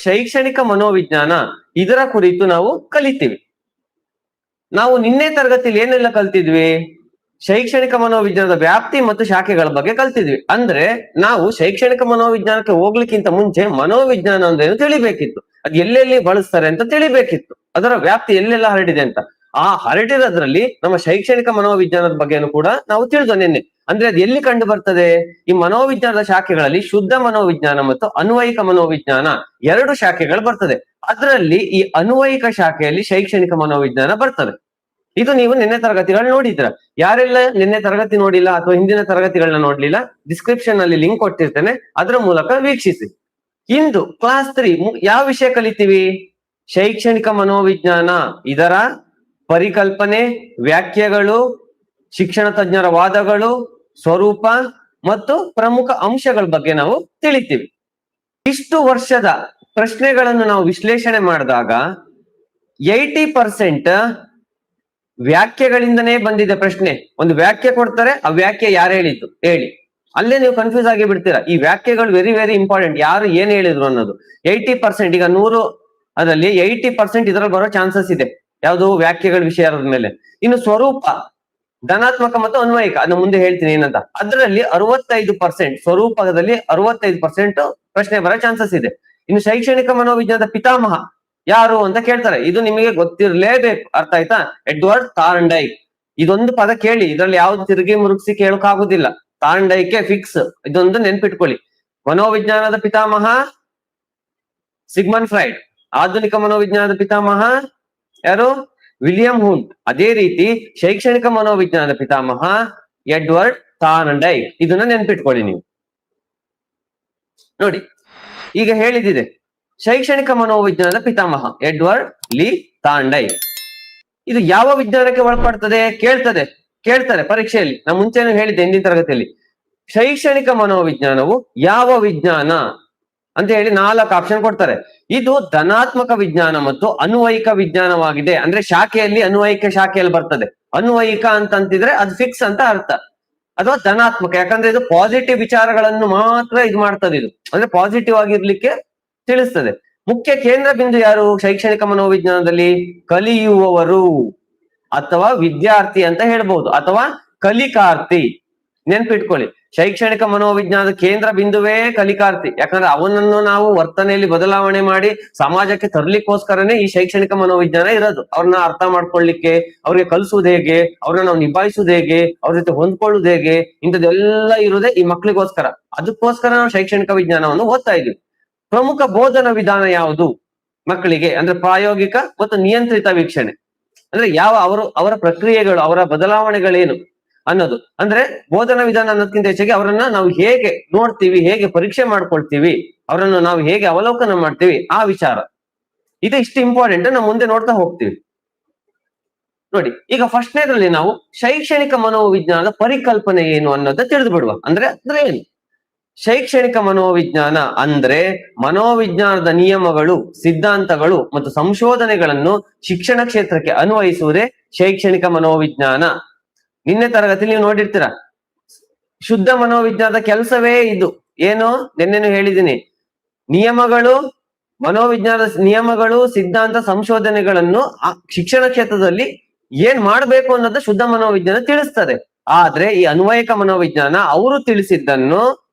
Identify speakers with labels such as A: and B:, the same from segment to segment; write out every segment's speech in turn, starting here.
A: ಶೈಕ್ಷಣಿಕ ಮನೋವಿಜ್ಞಾನ ಇದರ ಕುರಿತು ನಾವು ಕಲಿತೀವಿ. ನಾವು ನಿನ್ನೆ ತರಗತಿಯಲ್ಲಿ ಏನೆಲ್ಲ ಕಲ್ತಿದ್ವಿ? ಶೈಕ್ಷಣಿಕ ಮನೋವಿಜ್ಞಾನದ ವ್ಯಾಪ್ತಿ ಮತ್ತು ಶಾಖೆಗಳ ಬಗ್ಗೆ ಕಲ್ತಿದ್ವಿ. ಅಂದ್ರೆ ನಾವು ಶೈಕ್ಷಣಿಕ ಮನೋವಿಜ್ಞಾನಕ್ಕೆ ಹೋಗ್ಲಿಕ್ಕಿಂತ ಮುಂಚೆ ಮನೋವಿಜ್ಞಾನ ಅಂದ್ರೇನು ತಿಳಿಬೇಕಿತ್ತು. ಅದ್ ಎಲ್ಲೆಲ್ಲಿ ಬಳಸ್ತಾರೆ ಅಂತ ತಿಳಿಬೇಕಿತ್ತು. ಅದರ ವ್ಯಾಪ್ತಿ ಎಲ್ಲೆಲ್ಲ ಹರಡಿದೆ ಅಂತ. ಆ ಹರಡಿರೋದ್ರಲ್ಲಿ ನಮ್ಮ ಶೈಕ್ಷಣಿಕ ಮನೋವಿಜ್ಞಾನದ ಬಗ್ಗೆನೂ ಕೂಡ ನಾವು ತಿಳಿದ ನಿನ್ನೆ. ಅಂದ್ರೆ ಅದು ಎಲ್ಲಿ ಕಂಡು ಬರ್ತದೆ? ಈ ಮನೋವಿಜ್ಞಾನದ ಶಾಖೆಗಳಲ್ಲಿ ಶುದ್ಧ ಮನೋವಿಜ್ಞಾನ ಮತ್ತು ಅನ್ವಯಿಕ ಮನೋವಿಜ್ಞಾನ ಎರಡು ಶಾಖೆಗಳು ಬರ್ತದೆ. ಅದರಲ್ಲಿ ಈ ಅನ್ವಯಿಕ ಶಾಖೆಯಲ್ಲಿ ಶೈಕ್ಷಣಿಕ ಮನೋವಿಜ್ಞಾನ ಬರ್ತದೆ. ಇದು ನೀವು ನಿನ್ನೆ ತರಗತಿಗಳು ನೋಡಿದ್ರ. ಯಾರೆಲ್ಲ ನಿನ್ನೆ ತರಗತಿ ನೋಡಿಲ್ಲ ಅಥವಾ ಹಿಂದಿನ ತರಗತಿಗಳನ್ನ ನೋಡ್ಲಿಲ್ಲ, ಡಿಸ್ಕ್ರಿಪ್ಷನ್ ಅಲ್ಲಿ ಲಿಂಕ್ ಕೊಟ್ಟಿರ್ತೇನೆ, ಅದರ ಮೂಲಕ ವೀಕ್ಷಿಸಿ. ಇಂದು ಕ್ಲಾಸ್ 3 ಯಾವ ವಿಷಯ ಕಲಿತೀವಿ? ಶೈಕ್ಷಣಿಕ ಮನೋವಿಜ್ಞಾನ, ಇದರ ಪರಿಕಲ್ಪನೆ, ವ್ಯಾಖ್ಯೆಗಳು, ಶಿಕ್ಷಣ ತಜ್ಞರ ವಾದಗಳು, ಸ್ವರೂಪ ಮತ್ತು ಪ್ರಮುಖ ಅಂಶಗಳ ಬಗ್ಗೆ ನಾವು ತಿಳಿತೀವಿ. ಇಷ್ಟು ವರ್ಷದ ಪ್ರಶ್ನೆಗಳನ್ನು ನಾವು ವಿಶ್ಲೇಷಣೆ ಮಾಡಿದಾಗ 80% ವ್ಯಾಖ್ಯೆಗಳಿಂದನೇ ಬಂದಿದೆ ಪ್ರಶ್ನೆ. ಒಂದು ವ್ಯಾಖ್ಯೆ ಕೊಡ್ತಾರೆ, ಆ ವ್ಯಾಖ್ಯೆ ಯಾರು ಹೇಳಿದ್ದು ಹೇಳಿ, ಅಲ್ಲೇ ನೀವು ಕನ್ಫ್ಯೂಸ್ ಆಗಿ ಬಿಡ್ತೀರಾ. ಈ ವ್ಯಾಖ್ಯೆಗಳು ವೆರಿ ವೆರಿ ಇಂಪಾರ್ಟೆಂಟ್, ಯಾರು ಏನ್ ಹೇಳಿದ್ರು ಅನ್ನೋದು. 80%, ಈಗ 100 ಅದರಲ್ಲಿ 80% ಇದರಲ್ಲಿ ಬರೋ ಚಾನ್ಸಸ್ ಇದೆ. ಯಾವುದು? ವ್ಯಾಖ್ಯೆಗಳ ವಿಷಯದ ಮೇಲೆ. ಇನ್ನು ಸ್ವರೂಪ, ಧನಾತ್ಮಕ ಮತ್ತು ಅನ್ವಯಿಕ, ಅದನ್ನ ಮುಂದೆ ಹೇಳ್ತೀನಿ ಏನಂತ. ಅದರಲ್ಲಿ 65%, ಸ್ವರೂಪದಲ್ಲಿ 65% ಪ್ರಶ್ನೆ ಬರೋ ಚಾನ್ಸಸ್ ಇದೆ. ಇನ್ನು ಶೈಕ್ಷಣಿಕ ಮನೋವಿಜ್ಞಾನದ ಪಿತಾಮಹ ಯಾರು ಅಂತ ಕೇಳ್ತಾರೆ. ಇದು ನಿಮಗೆ ಗೊತ್ತಿರಲೇಬೇಕು, ಅರ್ಥ ಆಯ್ತಾ? ಎಡ್ವರ್ಡ್ ಥಾರ್ನ್ಡೈಕ್. ಇದೊಂದು ಪದ ಕೇಳಿ, ಇದ್ರಲ್ಲಿ ಯಾವ್ದು ತಿರುಗಿ ಮುರುಗಿಸಿ ಕೇಳಕ್ ಆಗುದಿಲ್ಲ. ಥಾರ್ನ್ಡೈಕೆ ಫಿಕ್ಸ್, ಇದೊಂದು ನೆನ್ಪಿಟ್ಕೊಳ್ಳಿ. ಮನೋವಿಜ್ಞಾನದ ಪಿತಾಮಹ ಸಿಗ್ಮಂಡ್ ಫ್ರೈಡ್, ಆಧುನಿಕ ಮನೋವಿಜ್ಞಾನದ ಪಿತಾಮಹ ಯಾರು? ವಿಲಿಯಂ ಹುಂಟ್. ಅದೇ ರೀತಿ ಶೈಕ್ಷಣಿಕ ಮನೋವಿಜ್ಞಾನದ ಪಿತಾಮಹ ಎಡ್ವರ್ಡ್ ಥಾರ್ನ್ಡೈಕ್. ಇದನ್ನ ನೆನ್ಪಿಟ್ಕೊಳ್ಳಿ ನೀವು. ನೋಡಿ, ಈಗ ಹೇಳಿದಿದೆ ಶೈಕ್ಷಣಿಕ ಮನೋವಿಜ್ಞಾನದ ಪಿತಾಮಹ ಎಡ್ವರ್ಡ್ ಲಿ ಥಾರ್ನ್ಡೈಕ್. ಇದು ಯಾವ ವಿಜ್ಞಾನಕ್ಕೆ ಒಳಪಡ್ತದೆ? ಕೇಳ್ತಾರೆ ಪರೀಕ್ಷೆಯಲ್ಲಿ. ನಾನು ಮುಂಚೆನೂ ಹೇಳಿದ್ದೆ ಹಿಂದಿನ ತರಗತಿಯಲ್ಲಿ. ಶೈಕ್ಷಣಿಕ ಮನೋವಿಜ್ಞಾನವು ಯಾವ ವಿಜ್ಞಾನ ಅಂತ ಹೇಳಿ 4 ಆಪ್ಷನ್ ಕೊಡ್ತಾರೆ. ಇದು ಧನಾತ್ಮಕ ವಿಜ್ಞಾನ ಮತ್ತು ಅನ್ವಯಿಕ ವಿಜ್ಞಾನವಾಗಿದೆ. ಅಂದ್ರೆ ಶಾಖೆಯಲ್ಲಿ ಅನ್ವಯಿಕ ಶಾಖೆಯಲ್ಲಿ ಬರ್ತದೆ. ಅನ್ವಯಿಕ ಅಂತಂತಿದ್ರೆ ಅದು ಫಿಕ್ಸ್ ಅಂತ ಅರ್ಥ, ಅಥವಾ ಧನಾತ್ಮಕ, ಯಾಕಂದ್ರೆ ಇದು ಪಾಸಿಟಿವ್ ವಿಚಾರಗಳನ್ನು ಮಾತ್ರ ಇದು ಮಾಡ್ತದೆ. ಇದು ಅಂದ್ರೆ ಪಾಸಿಟಿವ್ ಆಗಿರ್ಲಿಕ್ಕೆ ತಿಳಿಸ್ತದೆ. ಮುಖ್ಯ ಕೇಂದ್ರ ಬಿಂದು ಯಾರು ಶೈಕ್ಷಣಿಕ ಮನೋವಿಜ್ಞಾನದಲ್ಲಿ? ಕಲಿಯುವವರು ಅಥವಾ ವಿದ್ಯಾರ್ಥಿ ಅಂತ ಹೇಳ್ಬಹುದು, ಅಥವಾ ಕಲಿಕಾರ್ಥಿ. ನೆನ್ಪಿಟ್ಕೊಳ್ಳಿ, ಶೈಕ್ಷಣಿಕ ಮನೋವಿಜ್ಞಾನದ ಕೇಂದ್ರ ಬಿಂದುವೇ ಕಲಿಕಾರ್ಥಿ. ಯಾಕಂದ್ರೆ ಅವನನ್ನು ನಾವು ವರ್ತನೆಯಲ್ಲಿ ಬದಲಾವಣೆ ಮಾಡಿ ಸಮಾಜಕ್ಕೆ ತರ್ಲಿಕ್ಕೋಸ್ಕರನೇ ಈ ಶೈಕ್ಷಣಿಕ ಮನೋವಿಜ್ಞಾನ ಇರೋದು. ಅವ್ರನ್ನ ಅರ್ಥ ಮಾಡ್ಕೊಳ್ಳಿಕ್ಕೆ, ಅವ್ರಿಗೆ ಕಲಿಸುವುದು ಹೇಗೆ, ಅವ್ರನ್ನ ನಾವು ನಿಭಾಯಿಸುವುದು ಹೇಗೆ, ಅವ್ರ ಜೊತೆ ಹೊಂದ್ಕೊಳ್ಳುವುದು ಹೇಗೆ, ಇಂಥದ್ದೆಲ್ಲ ಇರುವುದೇ ಈ ಮಕ್ಕಳಿಗೋಸ್ಕರ. ಅದಕ್ಕೋಸ್ಕರ ನಾವು ಶೈಕ್ಷಣಿಕ ವಿಜ್ಞಾನವನ್ನು ಓದ್ತಾ ಇದ್ವಿ. ಪ್ರಮುಖ ಬೋಧನಾ ವಿಧಾನ ಯಾವುದು ಮಕ್ಕಳಿಗೆ? ಅಂದ್ರೆ ಪ್ರಾಯೋಗಿಕ ಮತ್ತು ನಿಯಂತ್ರಿತ ವೀಕ್ಷಣೆ. ಅಂದ್ರೆ ಅವರ ಪ್ರಕ್ರಿಯೆಗಳು, ಅವರ ಬದಲಾವಣೆಗಳೇನು ಅನ್ನೋದು. ಅಂದ್ರೆ ಬೋಧನಾ ವಿಧಾನ ಅನ್ನೋದಕ್ಕಿಂತ ಹೆಚ್ಚಾಗಿ ಅವರನ್ನ ನಾವು ಹೇಗೆ ನೋಡ್ತೀವಿ, ಹೇಗೆ ಪರೀಕ್ಷೆ ಮಾಡ್ಕೊಳ್ತೀವಿ, ಅವರನ್ನು ನಾವು ಹೇಗೆ ಅವಲೋಕನ ಮಾಡ್ತೀವಿ, ಆ ವಿಚಾರ. ಇದು ಇಷ್ಟು ಇಂಪಾರ್ಟೆಂಟ್, ನಾವು ಮುಂದೆ ನೋಡ್ತಾ ಹೋಗ್ತೀವಿ. ನೋಡಿ, ಈಗ ಫಸ್ಟ್ನೇದ್ರಲ್ಲಿ ನಾವು ಶೈಕ್ಷಣಿಕ ಮನೋವಿಜ್ಞಾನದ ಪರಿಕಲ್ಪನೆ ಏನು ಅನ್ನೋದ ತಿಳಿದು ಬಿಡುವ. ಅಂದ್ರೆ ಏನು ಶೈಕ್ಷಣಿಕ ಮನೋವಿಜ್ಞಾನ? ಅಂದ್ರೆ ಮನೋವಿಜ್ಞಾನದ ನಿಯಮಗಳು, ಸಿದ್ಧಾಂತಗಳು ಮತ್ತು ಸಂಶೋಧನೆಗಳನ್ನು ಶಿಕ್ಷಣ ಕ್ಷೇತ್ರಕ್ಕೆ ಅನ್ವಯಿಸುವುದೇ ಶೈಕ್ಷಣಿಕ ಮನೋವಿಜ್ಞಾನ. ನಿನ್ನೆ ತರಗತಿ ನೀವು ನೋಡಿರ್ತೀರ, ಶುದ್ಧ ಮನೋವಿಜ್ಞಾನದ ಕೆಲಸವೇ ಇದು. ಏನು? ನಿನ್ನೆನು ಹೇಳಿದ್ದೀನಿ, ನಿಯಮಗಳು, ಮನೋವಿಜ್ಞಾನದ ನಿಯಮಗಳು, ಸಿದ್ಧಾಂತ, ಸಂಶೋಧನೆಗಳನ್ನು ಶಿಕ್ಷಣ ಕ್ಷೇತ್ರದಲ್ಲಿ ಏನ್ ಮಾಡ್ಬೇಕು ಅನ್ನೋದು ಶುದ್ಧ ಮನೋವಿಜ್ಞಾನ ತಿಳಿಸ್ತದೆ. ಆದ್ರೆ ಈ ಅನ್ವಯಿಕ ಮನೋವಿಜ್ಞಾನ ಅವರು ತಿಳಿಸಿದ್ದನ್ನು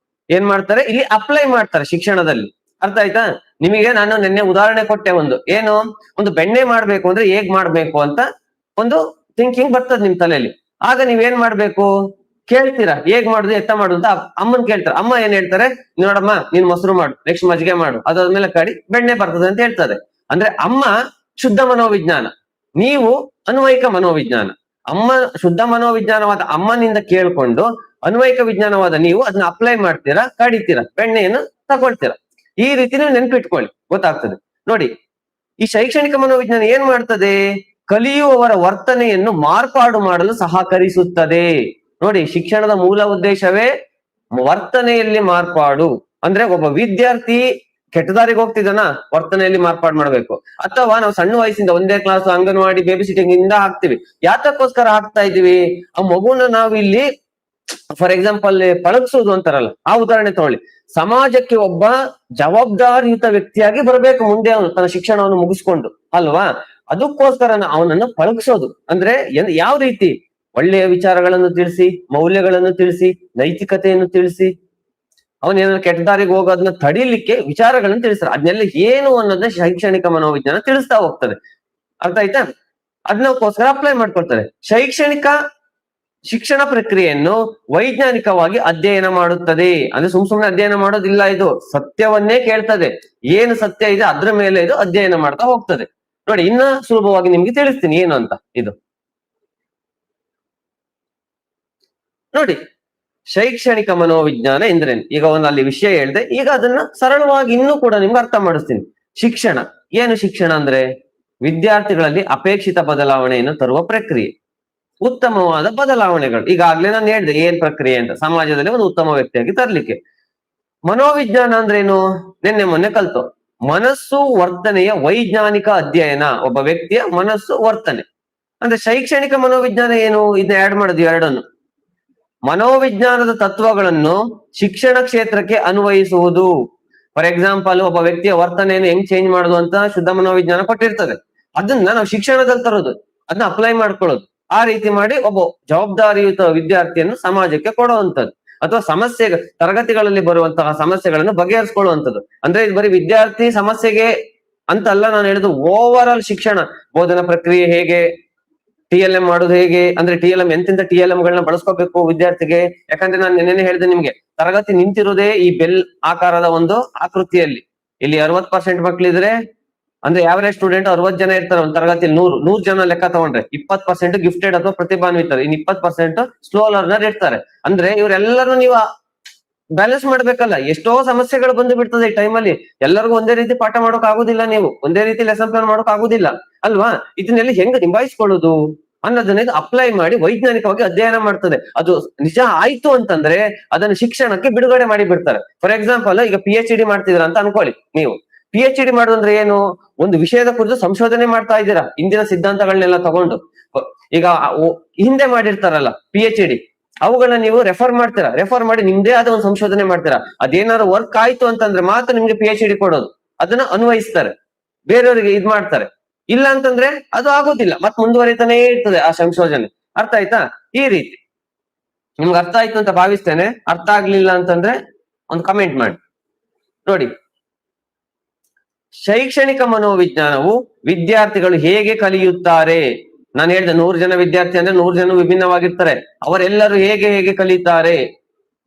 A: ಏನ್ ಮಾಡ್ತಾರೆ? ಇಲ್ಲಿ ಅಪ್ಲೈ ಮಾಡ್ತಾರೆ ಶಿಕ್ಷಣದಲ್ಲಿ. ಅರ್ಥ ಆಯ್ತಾ? ನಿಮಗೆ ನಾನು ನಿನ್ನೆ ಉದಾಹರಣೆ ಕೊಟ್ಟೆ. ಒಂದು ಬೆಣ್ಣೆ ಮಾಡ್ಬೇಕು ಅಂದ್ರೆ ಹೇಗ್ ಮಾಡ್ಬೇಕು ಅಂತ ಒಂದು ಥಿಂಕಿಂಗ್ ಬರ್ತದೆ ನಿಮ್ ತಲೆಯಲ್ಲಿ. ಆಗ ನೀವೇನ್ ಮಾಡ್ಬೇಕು? ಕೇಳ್ತೀರಾ ಹೇಗ್ ಮಾಡುದು, ಎತ್ತ ಮಾಡುದು ಅಂತ ಅಮ್ಮನ್ ಕೇಳ್ತಾರೆ. ಅಮ್ಮ ಏನ್ ಹೇಳ್ತಾರೆ? ನೋಡಮ್ಮ, ನೀನ್ ಮೊಸರು ಮಾಡು, ನೆಕ್ಸ್ಟ್ ಮಜ್ಜಿಗೆ ಮಾಡು, ಅದಾದ್ಮೇಲೆ ಕಡಿ ಬೆಣ್ಣೆ ಬರ್ತದೆ ಅಂತ ಹೇಳ್ತಾರೆ. ಅಂದ್ರೆ ಅಮ್ಮ ಶುದ್ಧ ಮನೋವಿಜ್ಞಾನ, ನೀವು ಅನ್ವಯಿಕ ಮನೋವಿಜ್ಞಾನ. ಅಮ್ಮ ಶುದ್ಧ ಮನೋವಿಜ್ಞಾನವಾದ ಅಮ್ಮನಿಂದ ಕೇಳ್ಕೊಂಡು ಅನ್ವಯಿಕ ವಿಜ್ಞಾನವಾದ ನೀವು ಅದನ್ನ ಅಪ್ಲೈ ಮಾಡ್ತೀರಾ, ಕಡಿತೀರಾ, ಬೆಣ್ಣೆಯನ್ನು ತಗೊಳ್ತೀರಾ. ಈ ರೀತಿನೇ ನೆನ್ಪಿಟ್ಕೊಳ್ಳಿ, ಗೊತ್ತಾಗ್ತದೆ. ನೋಡಿ, ಈ ಶೈಕ್ಷಣಿಕ ಮನೋವಿಜ್ಞಾನ ಏನ್ ಮಾಡ್ತದೆ? ಕಲಿಯುವವರ ವರ್ತನೆಯನ್ನು ಮಾರ್ಪಾಡು ಮಾಡಲು ಸಹಕರಿಸುತ್ತದೆ. ನೋಡಿ, ಶಿಕ್ಷಣದ ಮೂಲ ಉದ್ದೇಶವೇ ವರ್ತನೆಯಲ್ಲಿ ಮಾರ್ಪಾಡು. ಅಂದ್ರೆ ಒಬ್ಬ ವಿದ್ಯಾರ್ಥಿ ಕೆಟ್ಟದಾರಿಗೆ ಹೋಗ್ತಿದ್ದಾನ, ವರ್ತನೆಯಲ್ಲಿ ಮಾರ್ಪಾಡು ಮಾಡ್ಬೇಕು. ಅಥವಾ ನಾವು ಸಣ್ಣ ವಯಸ್ಸಿಂದ ಒಂದೇ ಕ್ಲಾಸ್, ಅಂಗನವಾಡಿ, ಬೇಬಿ ಸಿಟಿಂಗ್ ಇಂದ ಹಾಕ್ತಿವಿ. ಯಾತಕ್ಕೋಸ್ಕರ ಹಾಕ್ತಾ ಇದೀವಿ? ಆ ಮಗುನ ನಾವು ಇಲ್ಲಿ ಫಾರ್ ಎಕ್ಸಾಂಪಲ್ ಪಳಗಿಸೋದು ಅಂತಾರಲ್ಲ, ಆ ಉದಾಹರಣೆ ತಗೊಳ್ಳಿ. ಸಮಾಜಕ್ಕೆ ಒಬ್ಬ ಜವಾಬ್ದಾರಿಯುತ ವ್ಯಕ್ತಿಯಾಗಿ ಬರಬೇಕು ಮುಂದೆ, ಅವನು ತನ್ನ ಶಿಕ್ಷಣವನ್ನು ಮುಗಿಸ್ಕೊಂಡು ಅಲ್ವಾ. ಅದಕ್ಕೋಸ್ಕರ ಅವನನ್ನು ಪಳಗಿಸೋದು ಅಂದ್ರೆ ಯಾವ ರೀತಿ ಒಳ್ಳೆಯ ವಿಚಾರಗಳನ್ನು ತಿಳಿಸಿ, ಮೌಲ್ಯಗಳನ್ನು ತಿಳಿಸಿ, ನೈತಿಕತೆಯನ್ನು ತಿಳಿಸಿ, ಅವನೇನಾದ್ರು ಕೆಟ್ಟ ದಾರಿಗೆ ಹೋಗೋದನ್ನ ತಡಿಲಿಕ್ಕೆ ವಿಚಾರಗಳನ್ನು ತಿಳಿಸ್ತಾರೆ. ಅದನ್ನೆಲ್ಲ ಏನು ಅನ್ನೋದನ್ನ ಶೈಕ್ಷಣಿಕ ಮನೋವಿಜ್ಞಾನ ತಿಳಿಸ್ತಾ ಹೋಗ್ತದೆ. ಅರ್ಥ ಆಯ್ತಾ? ಅದನ್ನಕ್ಕೋಸ್ಕರ ಅಪ್ಲೈ ಮಾಡ್ಕೊಳ್ತಾರೆ. ಶಿಕ್ಷಣ ಪ್ರಕ್ರಿಯೆಯನ್ನು ವೈಜ್ಞಾನಿಕವಾಗಿ ಅಧ್ಯಯನ ಮಾಡುತ್ತದೆ. ಅಂದ್ರೆ ಸುಮ್ನೆ ಅಧ್ಯಯನ ಮಾಡೋದಿಲ್ಲ, ಇದು ಸತ್ಯವನ್ನೇ ಕೇಳ್ತದೆ. ಏನು ಸತ್ಯ ಇದೆ ಅದ್ರ ಮೇಲೆ ಇದು ಅಧ್ಯಯನ ಮಾಡ್ತಾ ಹೋಗ್ತದೆ. ನೋಡಿ, ಇನ್ನ ಸುಲಭವಾಗಿ ನಿಮ್ಗೆ ತಿಳಿಸ್ತೀನಿ ಏನು ಅಂತ. ಇದು ನೋಡಿ, ಶೈಕ್ಷಣಿಕ ಮನೋವಿಜ್ಞಾನ ಎಂದ್ರೇನು. ಈಗ ಅಲ್ಲಿ ವಿಷಯ ಹೇಳಿದೆ, ಈಗ ಅದನ್ನ ಸರಳವಾಗಿ ಇನ್ನೂ ಕೂಡ ನಿಮ್ಗೆ ಅರ್ಥ ಮಾಡಿಸ್ತೀನಿ. ಶಿಕ್ಷಣ ಏನು? ಶಿಕ್ಷಣ ಅಂದ್ರೆ ವಿದ್ಯಾರ್ಥಿಗಳಲ್ಲಿ ಅಪೇಕ್ಷಿತ ಬದಲಾವಣೆಯನ್ನು ತರುವ ಪ್ರಕ್ರಿಯೆ, ಉತ್ತಮವಾದ ಬದಲಾವಣೆಗಳು. ಈಗಾಗ್ಲೇ ನಾನು ಹೇಳಿದೆ ಏನ್ ಪ್ರಕ್ರಿಯೆ ಅಂತ, ಸಮಾಜದಲ್ಲಿ ಒಂದು ಉತ್ತಮ ವ್ಯಕ್ತಿಯಾಗಿ ತರ್ಲಿಕ್ಕೆ. ಮನೋವಿಜ್ಞಾನ ಅಂದ್ರೇನು? ನಿನ್ನೆ ಮೊನ್ನೆ ಕಲ್ತು, ಮನಸ್ಸು ವರ್ತನೆಯ ವೈಜ್ಞಾನಿಕ ಅಧ್ಯಯನ. ಒಬ್ಬ ವ್ಯಕ್ತಿಯ ಮನಸ್ಸು ವರ್ತನೆ ಅಂದ್ರೆ ಶೈಕ್ಷಣಿಕ ಮನೋವಿಜ್ಞಾನ ಏನು? ಇದನ್ನ ಆಡ್ ಮಾಡೋದು ಎರಡನ್ನು. ಮನೋವಿಜ್ಞಾನದ ತತ್ವಗಳನ್ನು ಶಿಕ್ಷಣ ಕ್ಷೇತ್ರಕ್ಕೆ ಅನ್ವಯಿಸುವುದು. ಫಾರ್ ಎಕ್ಸಾಂಪಲ್, ಒಬ್ಬ ವ್ಯಕ್ತಿಯ ವರ್ತನೆಯನ್ನು ಹೆಂಗ್ ಚೇಂಜ್ ಮಾಡೋದು ಅಂತ ಶುದ್ಧ ಮನೋವಿಜ್ಞಾನ ಕೊಟ್ಟಿರ್ತದೆ. ಅದನ್ನ ನಾವು ಶಿಕ್ಷಣದಲ್ಲಿ ತರೋದು, ಅದನ್ನ ಅಪ್ಲೈ ಮಾಡ್ಕೊಳ್ಳೋದು. ಆ ರೀತಿ ಮಾಡಿ ಒಬ್ಬ ಜವಾಬ್ದಾರಿಯುತ ವಿದ್ಯಾರ್ಥಿಯನ್ನು ಸಮಾಜಕ್ಕೆ ಕೊಡುವಂಥದ್ದು, ಅಥವಾ ತರಗತಿಗಳಲ್ಲಿ ಬರುವಂತಹ ಸಮಸ್ಯೆಗಳನ್ನು ಬಗೆಹರಿಸ್ಕೊಳ್ಳುವಂಥದ್ದು. ಅಂದ್ರೆ ಇದು ಬರೀ ವಿದ್ಯಾರ್ಥಿ ಸಮಸ್ಯೆಗೆ ಅಂತಲ್ಲ ನಾನು ಹೇಳಿದ್ದು, ಓವರ್ ಆಲ್ ಶಿಕ್ಷಣ, ಬೋಧನಾ ಪ್ರಕ್ರಿಯೆ ಹೇಗೆ, TLM ಮಾಡೋದು ಹೇಗೆ, ಅಂದ್ರೆ TLM ಎಂತೆಂತ TLM ಗಳನ್ನ ಬಳಸ್ಕೋಬೇಕು ವಿದ್ಯಾರ್ಥಿಗೆ. ಯಾಕಂದ್ರೆ ನಾನು ನೆನ್ನೆ ಹೇಳಿದೆ ನಿಮ್ಗೆ, ತರಗತಿ ನಿಂತಿರೋದೇ ಈ ಬೆಲ್ ಆಕಾರದ ಒಂದು ಆಕೃತಿಯಲ್ಲಿ. ಇಲ್ಲಿ 60% ಮಕ್ಳಿದ್ರೆ, ಅಂದ್ರೆ ಯಾವರೇಜ್ ಸ್ಟೂಡೆಂಟ್ 60 ಜನ ಇರ್ತಾರೆ ಒಂದು ತರಗತಿಯಲ್ಲಿ. 100 ಜನ ಲೆಕ್ಕ ತಗೊಂಡ್ರೆ 20% ಗಿಫ್ಟೆಡ್ ಅಥವಾ ಪ್ರತಿಭಾನ್ವಿತರು, ಇನ್ 20% ಸ್ಲೋ ಲರ್ನರ್ ಇರ್ತಾರೆ. ಅಂದ್ರೆ ಇವರೆಲ್ಲರೂ ನೀವು ಬ್ಯಾಲೆನ್ಸ್ ಮಾಡ್ಬೇಕಲ್ಲ. ಎಷ್ಟೋ ಸಮಸ್ಯೆಗಳು ಬಂದು ಬಿಡ್ತದೆ ಈ ಟೈಮಲ್ಲಿ. ಎಲ್ಲರಿಗೂ ಒಂದೇ ರೀತಿ ಪಾಠ ಮಾಡೋಕ್ ಆಗುದಿಲ್ಲ, ನೀವು ಒಂದೇ ರೀತಿ ಲೆಸನ್ ಪ್ಲಾನ್ ಮಾಡೋಕ್ ಆಗುದಿಲ್ಲ ಅಲ್ವಾ. ಇದನ್ನೆಲ್ಲ ಹೆಂಗ್ ನಿಭಾಯಿಸ್ಕೊಳ್ಳೋದು ಅನ್ನೋದನ್ನ ಇದು ಅಪ್ಲೈ ಮಾಡಿ ವೈಜ್ಞಾನಿಕವಾಗಿ ಅಧ್ಯಯನ ಮಾಡ್ತದೆ. ಅದು ನಿಜ ಆಯ್ತು ಅಂತಂದ್ರೆ ಅದನ್ನು ಶಿಕ್ಷಣಕ್ಕೆ ಬಿಡುಗಡೆ ಮಾಡಿ ಬಿಡ್ತಾರೆ. ಫಾರ್ ಎಕ್ಸಾಂಪಲ್, ಈಗ PhD ಮಾಡ್ತಿದ್ರ ಅಂತ ಅನ್ಕೊಳ್ಳಿ. ನೀವು PhD ಮಾಡೋದಂದ್ರೆ ಏನು? ಒಂದು ವಿಷಯದ ಕುರಿತು ಸಂಶೋಧನೆ ಮಾಡ್ತಾ ಇದ್ದೀರಾ, ಇಂದಿನ ಸಿದ್ಧಾಂತಗಳನ್ನೆಲ್ಲ ತಗೊಂಡು. ಈಗ ಹಿಂದೆ ಮಾಡಿರ್ತಾರಲ್ಲ PhD, ಅವುಗಳನ್ನ ನೀವು ರೆಫರ್ ಮಾಡ್ತೀರಾ. ರೆಫರ್ ಮಾಡಿ ನಿಮ್ದೇ ಆದ ಒಂದು ಸಂಶೋಧನೆ ಮಾಡ್ತೀರಾ. ಅದೇನಾದ್ರು ವರ್ಕ್ ಆಯ್ತು ಅಂತಂದ್ರೆ ಮಾತ್ರ ನಿಮ್ಗೆ PhD ಕೊಡೋದು. ಅದನ್ನ ಅನ್ವಯಿಸ್ತಾರೆ, ಬೇರೆಯವರಿಗೆ ಇದ್ ಮಾಡ್ತಾರೆ. ಇಲ್ಲ ಅಂತಂದ್ರೆ ಅದು ಆಗೋದಿಲ್ಲ, ಮತ್ ಮುಂದುವರಿತಾನೇ ಇರ್ತದೆ ಆ ಸಂಶೋಧನೆ. ಅರ್ಥ ಆಯ್ತಾ? ಈ ರೀತಿ ನಿಮ್ಗೆ ಅರ್ಥ ಆಯ್ತು ಅಂತ ಭಾವಿಸ್ತೇನೆ. ಅರ್ಥ ಆಗ್ಲಿಲ್ಲ ಅಂತಂದ್ರೆ ಒಂದು ಕಮೆಂಟ್ ಮಾಡಿ. ನೋಡಿ, ಶೈಕ್ಷಣಿಕ ಮನೋವಿಜ್ಞಾನವು ವಿದ್ಯಾರ್ಥಿಗಳು ಹೇಗೆ ಕಲಿಯುತ್ತಾರೆ. ನಾನು ಹೇಳಿದೆ 100 ಜನ ವಿದ್ಯಾರ್ಥಿ ಅಂದ್ರೆ 100 ಜನ ವಿಭಿನ್ನವಾಗಿರ್ತಾರೆ. ಅವರೆಲ್ಲರೂ ಹೇಗೆ ಕಲಿತಾರೆ,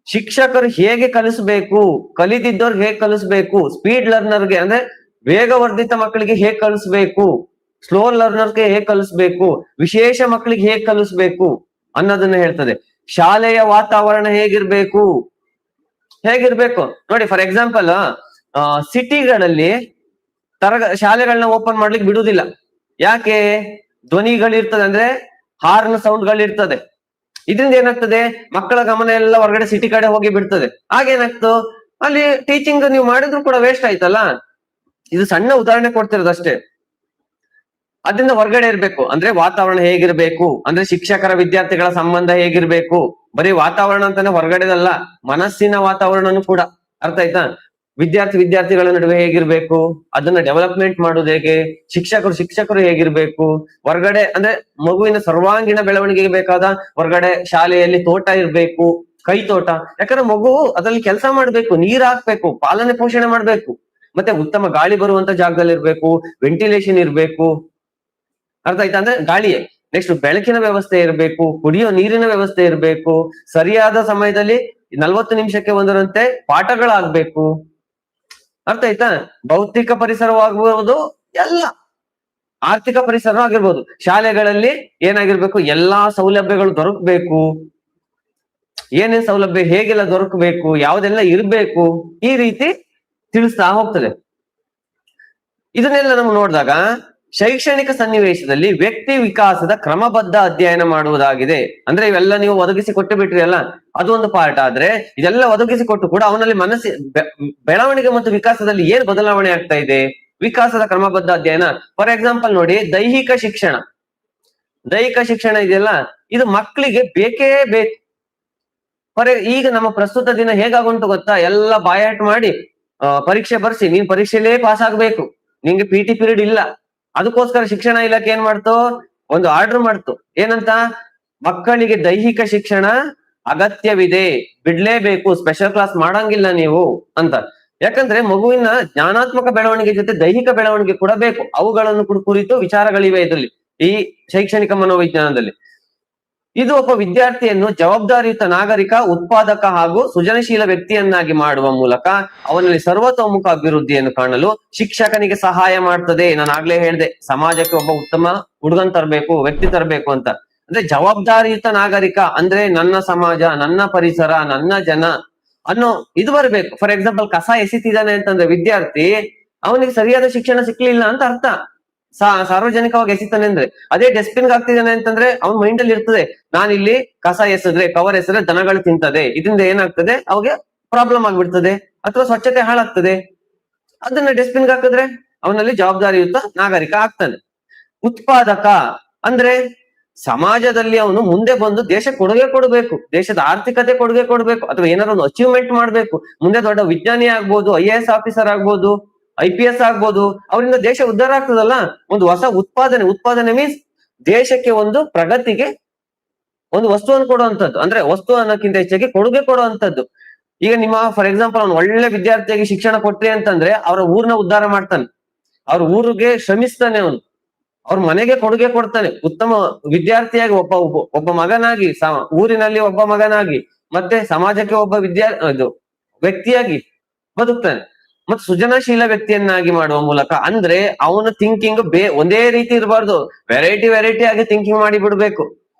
A: ಶಿಕ್ಷಕರು ಹೇಗೆ ಕಲಿಸ್ಬೇಕು, ಕಲಿತಿದ್ದವ್ರಿಗೆ ಹೇಗೆ ಕಲಿಸ್ಬೇಕು, ಸ್ಪೀಡ್ ಲರ್ನರ್ಗೆ ಅಂದ್ರೆ ವೇಗವರ್ಧಿತ ಮಕ್ಕಳಿಗೆ ಹೇಗೆ ಕಲಿಸ್ಬೇಕು, ಸ್ಲೋ ಲರ್ನರ್ಗೆ ಹೇಗೆ ಕಲಿಸ್ಬೇಕು, ವಿಶೇಷ ಮಕ್ಕಳಿಗೆ ಹೇಗೆ ಕಲಿಸ್ಬೇಕು ಅನ್ನೋದನ್ನ ಹೇಳ್ತದೆ. ಶಾಲೆಯ ವಾತಾವರಣ ಹೇಗಿರ್ಬೇಕು ನೋಡಿ. ಫಾರ್ ಎಕ್ಸಾಂಪಲ್, ಸಿಟಿಗಳಲ್ಲಿ ಶಾಲೆಗಳನ್ನ ಓಪನ್ ಮಾಡ್ಲಿಕ್ಕೆ ಬಿಡುವುದಿಲ್ಲ. ಯಾಕೆ? ಧ್ವನಿಗಳಿರ್ತದೆ, ಅಂದ್ರೆ ಹಾರ್ನ್ ಸೌಂಡ್ಗಳಿರ್ತದೆ. ಇದರಿಂದ ಏನಾಗ್ತದೆ, ಮಕ್ಕಳ ಗಮನ ಎಲ್ಲ ಹೊರಗಡೆ ಸಿಟಿ ಕಡೆ ಹೋಗಿ ಬಿಡ್ತದೆ. ಆಗೇನಾಗ್ತು, ಅಲ್ಲಿ ಟೀಚಿಂಗ್ ನೀವು ಮಾಡಿದ್ರು ಕೂಡ ವೇಸ್ಟ್ ಆಯ್ತಲ್ಲ. ಇದು ಸಣ್ಣ ಉದಾಹರಣೆ ಕೊಡ್ತಿರೋದು ಅಷ್ಟೇ. ಅದರಿಂದ ಹೊರಗಡೆ ಇರ್ಬೇಕು ಅಂದ್ರೆ ವಾತಾವರಣ ಹೇಗಿರ್ಬೇಕು, ಅಂದ್ರೆ ಶಿಕ್ಷಕರ ವಿದ್ಯಾರ್ಥಿಗಳ ಸಂಬಂಧ ಹೇಗಿರ್ಬೇಕು. ಬರೀ ವಾತಾವರಣ ಅಂತಾನೆ ಹೊರಗಡೆದಲ್ಲ, ಮನಸ್ಸಿನ ವಾತಾವರಣನು ಕೂಡ. ಅರ್ಥ ಆಯ್ತಾ? ವಿದ್ಯಾರ್ಥಿಗಳ ನಡುವೆ ಹೇಗಿರ್ಬೇಕು, ಅದನ್ನ ಡೆವಲಪ್ಮೆಂಟ್ ಮಾಡೋದು ಹೇಗೆ, ಶಿಕ್ಷಕರು ಹೇಗಿರ್ಬೇಕು. ಹೊರಗಡೆ ಅಂದ್ರೆ ಮಗುವಿನ ಸರ್ವಾಂಗೀಣ ಬೆಳವಣಿಗೆಗೆ ಬೇಕಾದ ಹೊರಗಡೆ ಶಾಲೆಯಲ್ಲಿ ತೋಟ ಇರ್ಬೇಕು, ಕೈ ತೋಟ. ಯಾಕಂದ್ರೆ ಮಗು ಅದ್ರಲ್ಲಿ ಕೆಲಸ ಮಾಡ್ಬೇಕು, ನೀರ್ ಹಾಕ್ಬೇಕು, ಪಾಲನೆ ಪೋಷಣೆ ಮಾಡ್ಬೇಕು, ಮತ್ತೆ ಉತ್ತಮ ಗಾಳಿ ಬರುವಂತ ಜಾಗದಲ್ಲಿ ಇರ್ಬೇಕು, ವೆಂಟಿಲೇಷನ್ ಇರ್ಬೇಕು. ಅರ್ಥ ಆಯ್ತಾ? ಅಂದ್ರೆ ಗಾಳಿಯೇ. ನೆಕ್ಸ್ಟ್ ಬೆಳಕಿನ ವ್ಯವಸ್ಥೆ ಇರಬೇಕು, ಕುಡಿಯೋ ನೀರಿನ ವ್ಯವಸ್ಥೆ ಇರಬೇಕು, ಸರಿಯಾದ ಸಮಯದಲ್ಲಿ 40 ನಿಮಿಷಕ್ಕೆ ಒಂದರಂತೆ ಪಾಠಗಳಾಗ್ಬೇಕು. ಅರ್ಥ ಆಯ್ತಾ? ಭೌತಿಕ ಪರಿಸರವಾಗುವುದು, ಎಲ್ಲ ಆರ್ಥಿಕ ಪರಿಸರ ಆಗಿರ್ಬೋದು. ಶಾಲೆಗಳಲ್ಲಿ ಏನಾಗಿರ್ಬೇಕು, ಎಲ್ಲಾ ಸೌಲಭ್ಯಗಳು ದೊರಕಬೇಕು. ಏನೇನ್ ಸೌಲಭ್ಯ ಹೇಗೆಲ್ಲ ದೊರಕಬೇಕು, ಯಾವ್ದೆಲ್ಲ ಇರ್ಬೇಕು, ಈ ರೀತಿ ತಿಳಿಸ್ತಾ ಹೋಗ್ತದೆ. ಇದನ್ನೆಲ್ಲ ನಾವು ನೋಡಿದಾಗ ಶೈಕ್ಷಣಿಕ ಸನ್ನಿವೇಶದಲ್ಲಿ ವ್ಯಕ್ತಿ ವಿಕಾಸದ ಕ್ರಮಬದ್ಧ ಅಧ್ಯಯನ ಮಾಡುವುದಾಗಿದೆ. ಅಂದ್ರೆ ಇವೆಲ್ಲ ನೀವು ಒದಗಿಸಿ ಕೊಟ್ಟು ಬಿಟ್ರಿ ಅಲ್ಲ, ಅದು ಒಂದು ಪಾರ್ಟ್. ಆದ್ರೆ ಇದೆಲ್ಲ ಒದಗಿಸಿ ಕೊಟ್ಟು ಕೂಡ ಅವನಲ್ಲಿ ಬೆಳವಣಿಗೆ ಮತ್ತು ವಿಕಾಸದಲ್ಲಿ ಏನ್ ಬದಲಾವಣೆ ಆಗ್ತಾ ಇದೆ, ವಿಕಾಸದ ಕ್ರಮಬದ್ಧ ಅಧ್ಯಯನ. ಫಾರ್ ಎಕ್ಸಾಂಪಲ್ ನೋಡಿ, ದೈಹಿಕ ಶಿಕ್ಷಣ ಇದೆಯಲ್ಲ, ಇದು ಮಕ್ಕಳಿಗೆ ಬೇಕೇ ಬೇಕು. ಈಗ ನಮ್ಮ ಪ್ರಸ್ತುತ ದಿನ ಹೇಗಾಗುಂಟು ಗೊತ್ತಾ, ಎಲ್ಲ ಬಾಯಾಟ್ ಮಾಡಿ ಪರೀಕ್ಷೆ ಬರ್ಸಿ, ನೀನ್ ಪರೀಕ್ಷೆಲೇ ಪಾಸ್ ಆಗ್ಬೇಕು, ನಿಂಗೆ PT ಪೀರಿಯಡ್ ಇಲ್ಲ. ಅದಕ್ಕೋಸ್ಕರ ಶಿಕ್ಷಣ ಇಲಾಖೆ ಏನ್ ಮಾಡ್ತು, ಒಂದು ಆರ್ಡರ್ ಮಾಡ್ತು, ಏನಂತ, ಮಕ್ಕಳಿಗೆ ದೈಹಿಕ ಶಿಕ್ಷಣ ಅಗತ್ಯವಿದೆ, ಬಿಡ್ಲೇಬೇಕು, ಸ್ಪೆಷಲ್ ಕ್ಲಾಸ್ ಮಾಡಂಗಿಲ್ಲ ನೀವು ಅಂತ. ಯಾಕಂದ್ರೆ ಮಗುವಿನ ಜ್ಞಾನಾತ್ಮಕ ಬೆಳವಣಿಗೆ ಜೊತೆ ದೈಹಿಕ ಬೆಳವಣಿಗೆ ಕೂಡ ಬೇಕು. ಅವುಗಳನ್ನು ಕುರಿತು ವಿಚಾರಗಳಿವೆ ಇದರಲ್ಲಿ, ಈ ಶೈಕ್ಷಣಿಕ ಮನೋವಿಜ್ಞಾನದಲ್ಲಿ. ಇದು ಒಬ್ಬ ವಿದ್ಯಾರ್ಥಿಯನ್ನು ಜವಾಬ್ದಾರಿಯುತ ನಾಗರಿಕ, ಉತ್ಪಾದಕ ಹಾಗೂ ಸೃಜನಶೀಲ ವ್ಯಕ್ತಿಯನ್ನಾಗಿ ಮಾಡುವ ಮೂಲಕ ಅವನಲ್ಲಿ ಸರ್ವತೋಮುಖ ಅಭಿವೃದ್ಧಿಯನ್ನು ಕಾಣಲು ಶಿಕ್ಷಕನಿಗೆ ಸಹಾಯ ಮಾಡ್ತದೆ. ನಾನು ಆಗ್ಲೇ ಹೇಳಿದೆ, ಸಮಾಜಕ್ಕೆ ಒಬ್ಬ ಉತ್ತಮ ಹುಡುಗನ್ ತರಬೇಕು, ವ್ಯಕ್ತಿ ತರಬೇಕು ಅಂತ. ಅಂದ್ರೆ ಜವಾಬ್ದಾರಿಯುತ ನಾಗರಿಕ ಅಂದ್ರೆ ನನ್ನ ಸಮಾಜ, ನನ್ನ ಪರಿಸರ, ನನ್ನ ಜನ ಅನ್ನೋ ಇದು ಬರ್ಬೇಕು. ಫಾರ್ ಎಕ್ಸಾಂಪಲ್, ಕಸ ಎಸಿತಿದ್ದಾನೆ ಅಂತಂದ್ರೆ ವಿದ್ಯಾರ್ಥಿ, ಅವನಿಗೆ ಸರಿಯಾದ ಶಿಕ್ಷಣ ಸಿಕ್ಲಿಲ್ಲ ಅಂತ ಅರ್ಥ. ಸಾರ್ವಜನಿಕವಾಗಿ ಎಸಿತಾನೆ ಅಂದ್ರೆ, ಅದೇ ಡಸ್ಟ್ಬಿನ್ ಹಾಕ್ತಿದ್ದಾನೆ ಅಂತಂದ್ರೆ ಅವ್ನ ಮೈಂಡ್ ಅಲ್ಲಿ ಇರ್ತದೆ, ನಾನಿಲ್ಲಿ ಕಸ ಎಸೆದ್ರೆ, ಕವರ್ ಎಸೆದ್ರೆ ದನಗಳು ತಿಂತದೆ, ಇದರಿಂದ ಏನಾಗ್ತದೆ, ಅವಾಗ ಪ್ರಾಬ್ಲಮ್ ಆಗ್ಬಿಡ್ತದೆ, ಅಥವಾ ಸ್ವಚ್ಛತೆ ಹಾಳಾಗ್ತದೆ. ಅದನ್ನ ಡಸ್ಟ್ಬಿನ್ ಹಾಕಿದ್ರೆ ಅವನಲ್ಲಿ ಜವಾಬ್ದಾರಿಯುತ ನಾಗರಿಕ ಆಗ್ತಾನೆ. ಉತ್ಪಾದಕ ಅಂದ್ರೆ ಸಮಾಜದಲ್ಲಿ ಅವನು ಮುಂದೆ ಬಂದು ದೇಶ ಕೊಡುಗೆ ಕೊಡಬೇಕು, ದೇಶದ ಆರ್ಥಿಕತೆ ಕೊಡುಗೆ ಕೊಡಬೇಕು, ಅಥವಾ ಏನಾದ್ರು ಒಂದು ಅಚೀವ್ಮೆಂಟ್ ಮಾಡ್ಬೇಕು, ಮುಂದೆ ದೊಡ್ಡ ವಿಜ್ಞಾನಿ ಆಗ್ಬೋದು, IAS ಆಫೀಸರ್ ಆಗ್ಬೋದು, IPS ಆಗ್ಬೋದು, ಅವರಿಂದ ದೇಶ ಉದ್ಧಾರ ಆಗ್ತದಲ್ಲ. ಒಂದು ಹೊಸ ಉತ್ಪಾದನೆ ಮೀನ್ಸ್ ದೇಶಕ್ಕೆ ಒಂದು ಪ್ರಗತಿಗೆ ಒಂದು ವಸ್ತುವನ್ನು ಕೊಡುವಂಥದ್ದು, ಅಂದ್ರೆ ವಸ್ತು ಅನ್ನೋಕ್ಕಿಂತ ಹೆಚ್ಚಾಗಿ ಕೊಡುಗೆ ಕೊಡುವಂಥದ್ದು. ಈಗ ನಿಮ್ಮ ಫಾರ್ ಎಕ್ಸಾಂಪಲ್ ಅವ್ನು ಒಳ್ಳೆ ವಿದ್ಯಾರ್ಥಿಯಾಗಿ ಶಿಕ್ಷಣ ಕೊಟ್ರಿ ಅಂತಂದ್ರೆ ಅವರ ಊರ್ನ ಉದ್ಧಾರ ಮಾಡ್ತಾನೆ, ಅವ್ರ ಊರಿಗೆ ಶ್ರಮಿಸ್ತಾನೆ, ಅವನು ಅವ್ರ ಮನೆಗೆ ಕೊಡುಗೆ ಕೊಡ್ತಾನೆ. ಉತ್ತಮ ವಿದ್ಯಾರ್ಥಿಯಾಗಿ ಒಬ್ಬ ಮಗನಾಗಿ, ಊರಿನಲ್ಲಿ ಒಬ್ಬ ಮಗನಾಗಿ, ಮತ್ತೆ ಸಮಾಜಕ್ಕೆ ಒಬ್ಬ ವ್ಯಕ್ತಿಯಾಗಿ ಬದುಕ್ತಾನೆ. ಮತ್ತೆ ಸೃಜನಶೀಲ ವ್ಯಕ್ತಿಯನ್ನಾಗಿ ಮಾಡುವ ಮೂಲಕ, ಅಂದ್ರೆ ಅವನ ಥಿಂಕಿಂಗ್ ಒಂದೇ ರೀತಿ ಇರಬಾರ್ದು, ವೆರೈಟಿ ಆಗಿ ಥಿಂಕಿಂಗ್ ಮಾಡಿ ಬಿಡ್ಬೇಕು.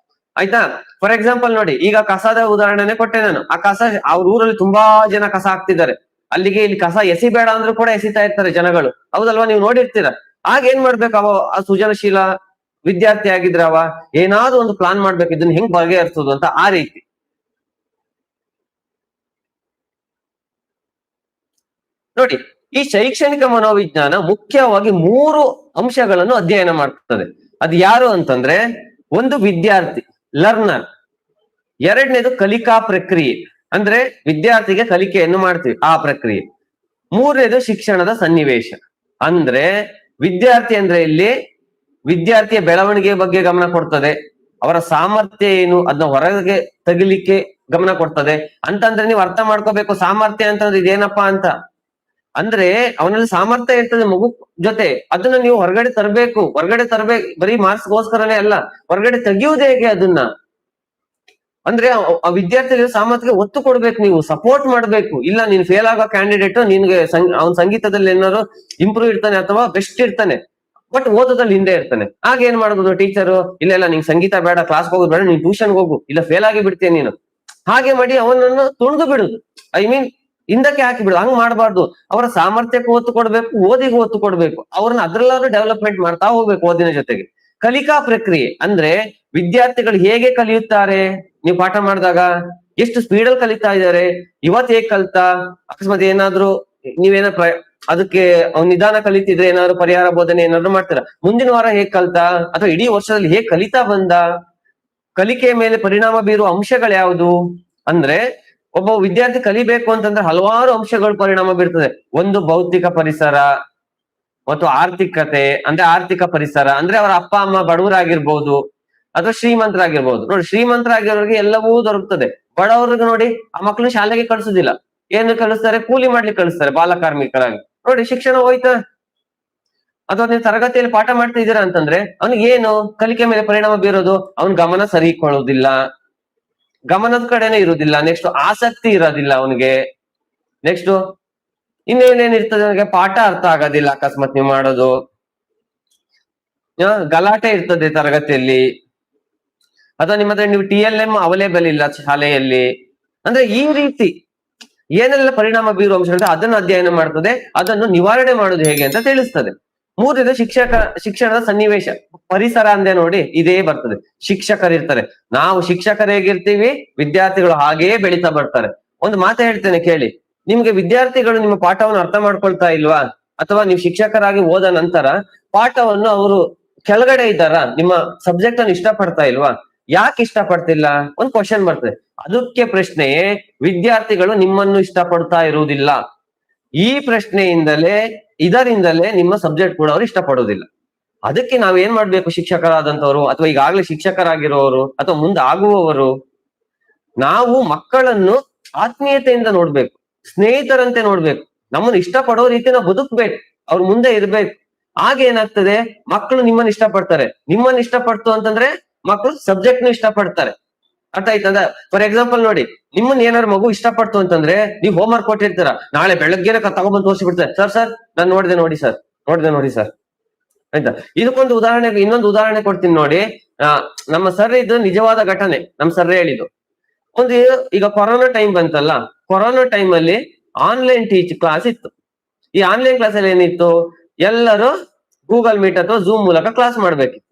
A: ಆಯ್ತಾ? ಫಾರ್ ಎಕ್ಸಾಂಪಲ್ ನೋಡಿ, ಈಗ ಕಸದ ಉದಾಹರಣೆನೆ ಕೊಟ್ಟೆ ನಾನು. ಆ ಕಸ, ಅವ್ರ ಊರಲ್ಲಿ ತುಂಬಾ ಜನ ಕಸ ಹಾಕ್ತಿದ್ದಾರೆ, ಅಲ್ಲಿಗೆ ಇಲ್ಲಿ ಕಸ ಎಸಿಬೇಡ ಅಂದ್ರೂ ಕೂಡ ಎಸಿತಾ ಇರ್ತಾರೆ ಜನಗಳು, ಹೌದಲ್ವಾ? ನೀವು ನೋಡಿರ್ತೀರ. ಆಗ ಏನ್ ಮಾಡ್ಬೇಕು, ಆ ಸೃಜನಶೀಲ ವಿದ್ಯಾರ್ಥಿ ಆಗಿದ್ರೆ ಅವ ಏನಾದ್ರು ಒಂದು ಪ್ಲಾನ್ ಮಾಡ್ಬೇಕು, ಇದನ್ನ ಹೆಂಗ್ ಬಗೆಹರಿಸೋದು ಅಂತ. ಆ ರೀತಿ ನೋಡಿ, ಈ ಶೈಕ್ಷಣಿಕ ಮನೋವಿಜ್ಞಾನ ಮುಖ್ಯವಾಗಿ 3 ಅಂಶಗಳನ್ನು ಅಧ್ಯಯನ ಮಾಡ್ತದೆ. ಅದು ಯಾರು ಅಂತಂದ್ರೆ, ಒಂದು ವಿದ್ಯಾರ್ಥಿ, ಲರ್ನರ್. ಎರಡನೇದು ಕಲಿಕಾ ಪ್ರಕ್ರಿಯೆ, ಅಂದ್ರೆ ವಿದ್ಯಾರ್ಥಿಗೆ ಕಲಿಕೆಯನ್ನು ಮಾಡ್ತೀವಿ ಆ ಪ್ರಕ್ರಿಯೆ. ಮೂರನೇದು ಶಿಕ್ಷಣದ ಸನ್ನಿವೇಶ, ಅಂದ್ರೆ ವಿದ್ಯಾರ್ಥಿ ಅಂದ್ರೆ ಇಲ್ಲಿ ವಿದ್ಯಾರ್ಥಿಯ ಬೆಳವಣಿಗೆ ಬಗ್ಗೆ ಗಮನ ಕೊಡ್ತದೆ, ಅವರ ಸಾಮರ್ಥ್ಯ ಏನು ಅದನ್ನ ಹೊರಗೆ ತೆಗಿಲಿಕ್ಕೆ ಗಮನ ಕೊಡ್ತದೆ. ಅಂತಂದ್ರೆ ನೀವು ಅರ್ಥ ಮಾಡ್ಕೋಬೇಕು, ಸಾಮರ್ಥ್ಯ ಅಂತಂದ್ರೆ ಇದೇನಪ್ಪಾ ಅಂತ. ಅಂದ್ರೆ ಅವನಲ್ಲಿ ಸಾಮರ್ಥ್ಯ ಇರ್ತದೆ ಮಗು ಜೊತೆ, ಅದನ್ನ ನೀವು ಹೊರಗಡೆ ತರಬೇಕು. ಬರೀ ಮಾರ್ಕ್ಸ್ಗೋಸ್ಕರನೇ ಅಲ್ಲ, ಹೊರಗಡೆ ತೆಗಿಯುವುದು ಹೇಗೆ ಅದನ್ನ. ಅಂದ್ರೆ ಆ ವಿದ್ಯಾರ್ಥಿಗಳ ಸಾಮರ್ಥ್ಯಕ್ಕೆ ಒತ್ತು ಕೊಡ್ಬೇಕು, ನೀವು ಸಪೋರ್ಟ್ ಮಾಡ್ಬೇಕು. ಇಲ್ಲ, ನೀನ್ ಫೇಲ್ ಆಗೋ ಕ್ಯಾಂಡಿಡೇಟ್, ನಿನ್ಗೆ ಅವ್ನ ಸಂಗೀತದಲ್ಲಿ ಏನಾದ್ರು ಇಂಪ್ರೂವ್ ಇರ್ತಾನೆ ಅಥವಾ ಬೆಸ್ಟ್ ಇರ್ತಾನೆ, ಬಟ್ ಓದೋದಲ್ಲಿ ಹಿಂದೆ ಇರ್ತಾನೆ. ಆಗ ಏನ್ ಮಾಡ್ಬೋದು ಟೀಚರು, ಇಲ್ಲ ನಿಂಗೆ ಸಂಗೀತ ಬೇಡ, ಕ್ಲಾಸ್ ಹೋಗೋದು ಬೇಡ, ನೀನ್ ಟ್ಯೂಷನ್ಗೆ ಹೋಗು, ಇಲ್ಲ ಫೇಲ್ ಆಗಿ ಬಿಡ್ತೀಯ ನೀನು. ಹಾಗೆ ಮಾಡಿ ಅವನನ್ನು ತುಳಿದು ಬಿಡುದು, ಹಿಂದಕ್ಕೆ ಹಾಕಿ ಬಿಡುದು. ಹಂಗ್ ಮಾಡಬಾರ್ದು. ಅವರ ಸಾಮರ್ಥ್ಯಕ್ಕೆ ಒತ್ತು ಕೊಡ್ಬೇಕು, ಓದಿಗೆ ಒತ್ತು ಕೊಡ್ಬೇಕು, ಅವ್ರನ್ನ ಅದ್ರಲ್ಲಾದ್ರೂ ಡೆವಲಪ್ಮೆಂಟ್ ಮಾಡ್ತಾ ಹೋಗ್ಬೇಕು ಓದಿನ ಜೊತೆಗೆ. ಕಲಿಕಾ ಪ್ರಕ್ರಿಯೆ ಅಂದ್ರೆ ವಿದ್ಯಾರ್ಥಿಗಳು ಹೇಗೆ ಕಲಿಯುತ್ತಾರೆ, ನೀವು ಪಾಠ ಮಾಡಿದಾಗ ಎಷ್ಟು ಸ್ಪೀಡಲ್ಲಿ ಕಲಿತಾ ಇದ್ದಾರೆ, ಇವತ್ತು ಹೇಗ್ ಕಲ್ತ, ಅಕಸ್ಮಾತ್ ಏನಾದ್ರು ಅದಕ್ಕೆ ನಿಧಾನ ಕಲಿತಿದ್ರೆ ಏನಾದ್ರು ಪರಿಹಾರ ಬೋಧನೆ ಏನಾದ್ರು ಮಾಡ್ತಾರ, ಮುಂದಿನ ವಾರ ಹೇಗ್ ಕಲ್ತ, ಅಥವಾ ಇಡೀ ವರ್ಷದಲ್ಲಿ ಹೇಗ್ ಕಲಿತಾ ಬಂದ, ಕಲಿಕೆಯ ಮೇಲೆ ಪರಿಣಾಮ ಬೀರುವ ಅಂಶಗಳು ಯಾವುದು ಅಂದ್ರೆ, ಒಬ್ಬ ವಿದ್ಯಾರ್ಥಿ ಕಲಿಬೇಕು ಅಂತಂದ್ರೆ ಹಲವಾರು ಅಂಶಗಳು ಪರಿಣಾಮ ಬೀರ್ತದೆ. ಒಂದು ಭೌತಿಕ ಪರಿಸರ ಮತ್ತು ಆರ್ಥಿಕತೆ, ಅಂದ್ರೆ ಆರ್ಥಿಕ ಪರಿಸರ ಅಂದ್ರೆ ಅವರ ಅಪ್ಪ ಅಮ್ಮ ಬಡವರಾಗಿರ್ಬೋದು ಅಥವಾ ಶ್ರೀಮಂತರಾಗಿರ್ಬೋದು. ನೋಡಿ, ಶ್ರೀಮಂತರಾಗಿರೋರಿಗೆ ಎಲ್ಲವೂ ದೊರಕುತ್ತದೆ, ಬಡವರಿಗೆ ನೋಡಿ ಆ ಮಕ್ಕಳು ಶಾಲೆಗೆ ಕಳಿಸುದಿಲ್ಲ, ಏನು ಕಳಿಸ್ತಾರೆ, ಕೂಲಿ ಮಾಡ್ಲಿಕ್ಕೆ ಕಳಿಸ್ತಾರೆ, ಬಾಲಕಾರ್ಮಿಕರಾಗಿ. ನೋಡಿ, ಶಿಕ್ಷಣ ಹೋಯ್ತಾ? ಅಥವಾ ನೀವು ತರಗತಿಯಲ್ಲಿ ಪಾಠ ಮಾಡ್ತಾ ಇದ್ದೀರಾ ಅಂತಂದ್ರೆ ಅವ್ನಿಗೆ ಏನು ಕಲಿಕೆ ಮೇಲೆ ಪರಿಣಾಮ ಬೀರೋದು, ಅವ್ನ ಗಮನ ಸರಿ ಇಟ್ಕೊಳ್ಳೋದಿಲ್ಲ, ಗಮನದ ಕಡೆನೆ ಇರುವುದಿಲ್ಲ. ನೆಕ್ಸ್ಟ್ ಆಸಕ್ತಿ ಇರೋದಿಲ್ಲ ಅವನಿಗೆ. ನೆಕ್ಸ್ಟ್ ಇನ್ನೇನೇನ್ ಇರ್ತದೆ, ಅವನಿಗೆ ಪಾಠ ಅರ್ಥ ಆಗೋದಿಲ್ಲ, ಅಕಸ್ಮಾತ್ ನೀವು ಮಾಡೋದು ಗಲಾಟೆ ಇರ್ತದೆ ತರಗತಿಯಲ್ಲಿ, ಅಥವಾ ನಿಮ್ಮ ಹತ್ರ ನೀವು TLM ಅವೈಲೇಬಲ್ ಇಲ್ಲ ಶಾಲೆಯಲ್ಲಿ. ಅಂದ್ರೆ ಈ ರೀತಿ ಏನೆಲ್ಲ ಪರಿಣಾಮ ಬೀರುವ ಅಂಶ ಅದನ್ನು ಅಧ್ಯಯನ ಮಾಡ್ತದೆ, ಅದನ್ನು ನಿವಾರಣೆ ಮಾಡೋದು ಹೇಗೆ ಅಂತ ತಿಳಿಸ್ತದೆ. ಮೂರನೇದು ಶಿಕ್ಷಣದ ಸನ್ನಿವೇಶ, ಪರಿಸರ ಅಂದೆ ನೋಡಿ ಇದೇ ಬರ್ತದೆ. ಶಿಕ್ಷಕರಿರ್ತಾರೆ, ನಾವು ಶಿಕ್ಷಕರು ಹೇಗಿರ್ತೀವಿ, ವಿದ್ಯಾರ್ಥಿಗಳು ಹಾಗೇ ಬೆಳೀತಾ ಬರ್ತಾರೆ. ಒಂದು ಮಾತು ಹೇಳ್ತೇನೆ ಕೇಳಿ, ನಿಮ್ಗೆ ವಿದ್ಯಾರ್ಥಿಗಳು ನಿಮ್ಮ ಪಾಠವನ್ನು ಅರ್ಥ ಮಾಡ್ಕೊಳ್ತಾ ಇಲ್ವಾ, ಅಥವಾ ನೀವು ಶಿಕ್ಷಕರಾಗಿ ಹೋದ ನಂತರ ಪಾಠವನ್ನು ಅವರು ಕೆಳಗಡೆ ಇದ್ದಾರಾ, ನಿಮ್ಮ ಸಬ್ಜೆಕ್ಟ್ ಅನ್ನು ಇಷ್ಟಪಡ್ತಾ ಇಲ್ವಾ, ಯಾಕೆ ಇಷ್ಟಪಡ್ತಿಲ್ಲ? ಒಂದ್ ಕ್ವಶನ್ ಬರ್ತದೆ. ಅದಕ್ಕೆ ಪ್ರಶ್ನೆ, ವಿದ್ಯಾರ್ಥಿಗಳು ನಿಮ್ಮನ್ನು ಇಷ್ಟಪಡ್ತಾ ಇರುವುದಿಲ್ಲ. ಈ ಪ್ರಶ್ನೆಯಿಂದಲೇ ಇದರಿಂದಲೇ ನಿಮ್ಮ ಸಬ್ಜೆಕ್ಟ್ ಕೂಡ ಅವ್ರು ಇಷ್ಟಪಡೋದಿಲ್ಲ. ಅದಕ್ಕೆ ನಾವ್ ಏನ್ ಮಾಡ್ಬೇಕು, ಶಿಕ್ಷಕರಾದಂತವ್ರು ಅಥವಾ ಈಗಾಗಲೇ ಶಿಕ್ಷಕರಾಗಿರುವವರು ಅಥವಾ ಮುಂದೆ ಆಗುವವರು, ನಾವು ಮಕ್ಕಳನ್ನು ಆತ್ಮೀಯತೆಯಿಂದ ನೋಡ್ಬೇಕು, ಸ್ನೇಹಿತರಂತೆ ನೋಡ್ಬೇಕು, ನಮ್ಮನ್ನು ಇಷ್ಟಪಡೋ ರೀತಿ ನಾವು ಬದುಕ್ಬೇಕು, ಅವ್ರ ಮುಂದೆ ಇರ್ಬೇಕು. ಆಗ ಏನಾಗ್ತದೆ, ಮಕ್ಕಳು ನಿಮ್ಮನ್ನ ಇಷ್ಟಪಡ್ತಾರೆ. ನಿಮ್ಮನ್ನ ಇಷ್ಟಪಡ್ತು ಅಂತಂದ್ರೆ ಮಕ್ಕಳು ಸಬ್ಜೆಕ್ಟ್ ನು ಇಷ್ಟಪಡ್ತಾರೆ. ಅರ್ಥ ಆಯ್ತದ? ಫಾರ್ ಎಕ್ಸಾಂಪಲ್ ನೋಡಿ, ನಿಮ್ಮನ್ನ ಏನಾದ್ರು ಮಗು ಇಷ್ಟಪಡ್ತು ಅಂತಂದ್ರೆ ನೀವು ಹೋಮ್ ವರ್ಕ್ ಕೊಟ್ಟಿರ್ತೀರ, ನಾಳೆ ಬೆಳಗ್ಗೆನೆ ತಗೊಂಡ್ಬಂದು ತೋರಿಸ್ಬಿಡ್ತಾರೆ, ಸರ್ ನಾನ್ ನೋಡಿದೆ ನೋಡಿ ಸರ್ ಆಯ್ತಾ. ಇದಕ್ಕೊಂದು ಉದಾಹರಣೆ, ಇನ್ನೊಂದು ಉದಾಹರಣೆ ಕೊಡ್ತೀನಿ ನೋಡಿ. ನಮ್ಮ ಸರ್ ಇದು ನಿಜವಾದ ಘಟನೆ, ನಮ್ ಸರ್ ಹೇಳಿದ್ದು. ಒಂದು ಈಗ ಕೊರೋನಾ ಟೈಮ್ ಬಂತಲ್ಲ, ಕೊರೋನಾ ಟೈಮ್ ಅಲ್ಲಿ ಆನ್ಲೈನ್ ಕ್ಲಾಸ್ ಇತ್ತು. ಈ ಆನ್ಲೈನ್ ಕ್ಲಾಸ್ ಅಲ್ಲಿ ಏನಿತ್ತು, ಎಲ್ಲರೂ ಗೂಗಲ್ ಮೀಟ್ ಅಥವಾ ಝೂಮ್ ಮೂಲಕ ಕ್ಲಾಸ್ ಮಾಡ್ಬೇಕಿತ್ತು.